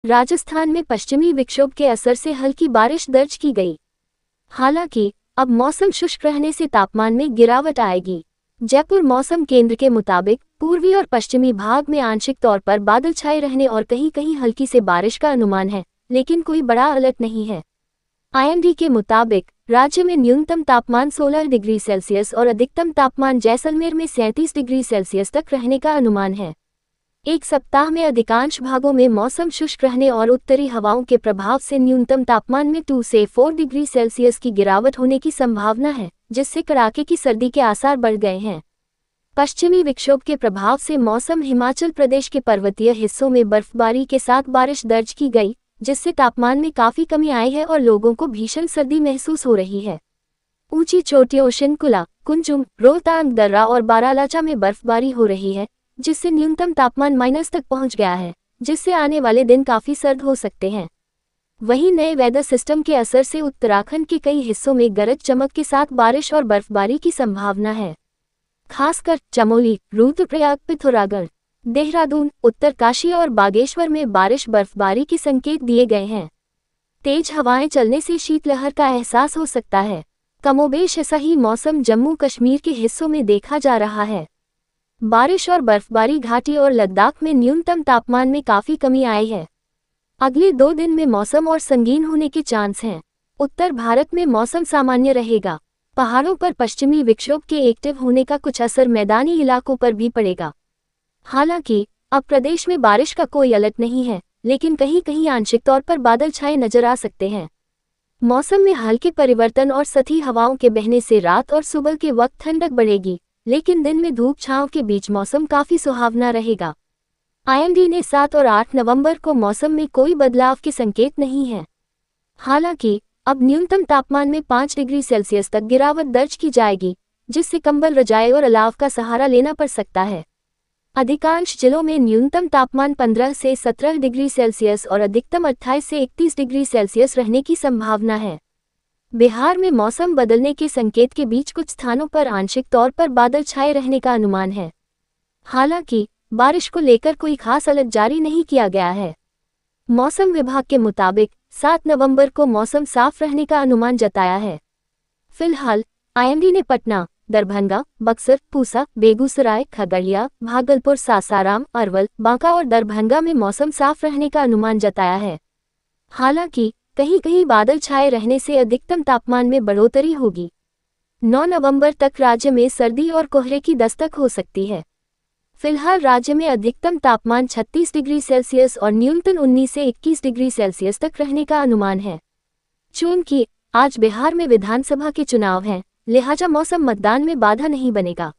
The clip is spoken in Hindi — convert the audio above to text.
राजस्थान में पश्चिमी विक्षोभ के असर से हल्की बारिश दर्ज की गई। हालांकि अब मौसम शुष्क रहने से तापमान में गिरावट आएगी। जयपुर मौसम केंद्र के मुताबिक पूर्वी और पश्चिमी भाग में आंशिक तौर पर बादल छाए रहने और कहीं कहीं हल्की से बारिश का अनुमान है, लेकिन कोई बड़ा अलर्ट नहीं है। आईएमडी के मुताबिक राज्य में न्यूनतम तापमान 16 डिग्री सेल्सियस और अधिकतम तापमान जैसलमेर में 37 डिग्री सेल्सियस तक रहने का अनुमान है। एक सप्ताह में अधिकांश भागों में मौसम शुष्क रहने और उत्तरी हवाओं के प्रभाव से न्यूनतम तापमान में 2 से 4 डिग्री सेल्सियस की गिरावट होने की संभावना है, जिससे कड़ाके की सर्दी के आसार बढ़ गए हैं। पश्चिमी विक्षोभ के प्रभाव से मौसम हिमाचल प्रदेश के पर्वतीय हिस्सों में बर्फबारी के साथ बारिश दर्ज की गई, जिससे तापमान में काफी कमी आई है और लोगों को भीषण सर्दी महसूस हो रही है। ऊंची चोटियों शिनकुला, कुंजुम, रोहतांग दर्रा और बारालाचा में बर्फबारी हो रही है, जिससे न्यूनतम तापमान माइनस तक पहुंच गया है, जिससे आने वाले दिन काफी सर्द हो सकते हैं। वहीं नए वेदर सिस्टम के असर से उत्तराखंड के कई हिस्सों में गरज चमक के साथ बारिश और बर्फबारी की संभावना है। खासकर चमोली, रुद्रप्रयाग, पिथौरागढ़, देहरादून, उत्तरकाशी और बागेश्वर में बारिश बर्फबारी के संकेत दिए गए हैं। तेज हवाएं चलने से शीतलहर का एहसास हो सकता है। कमोबेश ऐसा ही मौसम जम्मू कश्मीर के हिस्सों में देखा जा रहा है। बारिश और बर्फबारी घाटी और लद्दाख में न्यूनतम तापमान में काफी कमी आई है। अगले 2 दिन में मौसम और संगीन होने के चांस हैं। उत्तर भारत में मौसम सामान्य रहेगा। पहाड़ों पर पश्चिमी विक्षोभ के एक्टिव होने का कुछ असर मैदानी इलाकों पर भी पड़ेगा। हालांकि अब प्रदेश में बारिश का कोई अलर्ट नहीं है, लेकिन कहीं कहीं आंशिक तौर पर बादल छाए नजर आ सकते हैं। मौसम में हल्के परिवर्तन और सतही हवाओं के बहने से रात और सुबह के वक्त ठंडक बढ़ेगी, लेकिन दिन में धूप छांव के बीच मौसम काफी सुहावना रहेगा। आईएमडी ने 7 और 8 नवंबर को मौसम में कोई बदलाव के संकेत नहीं है। हालांकि अब न्यूनतम तापमान में 5 डिग्री सेल्सियस तक गिरावट दर्ज की जाएगी, जिससे कंबल, रजाई और अलाव का सहारा लेना पड़ सकता है। अधिकांश जिलों में न्यूनतम तापमान 15 से 17 डिग्री सेल्सियस और अधिकतम 28 से 31 डिग्री सेल्सियस रहने की संभावना है। बिहार में मौसम बदलने के संकेत के बीच कुछ स्थानों पर आंशिक तौर पर बादल छाए रहने का अनुमान है। हालांकि बारिश को लेकर कोई खास अलर्ट जारी नहीं किया गया है। मौसम विभाग के मुताबिक 7 नवंबर को मौसम साफ रहने का अनुमान जताया है। फिलहाल आईएमडी ने पटना, दरभंगा, बक्सर, पूसा, बेगूसराय, खगड़िया, भागलपुर, सासाराम, अरवल, बांका और दरभंगा में मौसम साफ रहने का अनुमान जताया है। हालांकि कहीं कहीं बादल छाए रहने से अधिकतम तापमान में बढ़ोतरी होगी। 9 नवंबर तक राज्य में सर्दी और कोहरे की दस्तक हो सकती है। फिलहाल राज्य में अधिकतम तापमान 36 डिग्री सेल्सियस और न्यूनतम 19 से 21 डिग्री सेल्सियस तक रहने का अनुमान है। चूंकि आज बिहार में विधानसभा के चुनाव हैं, लिहाजा मौसम मतदान में बाधा नहीं बनेगा।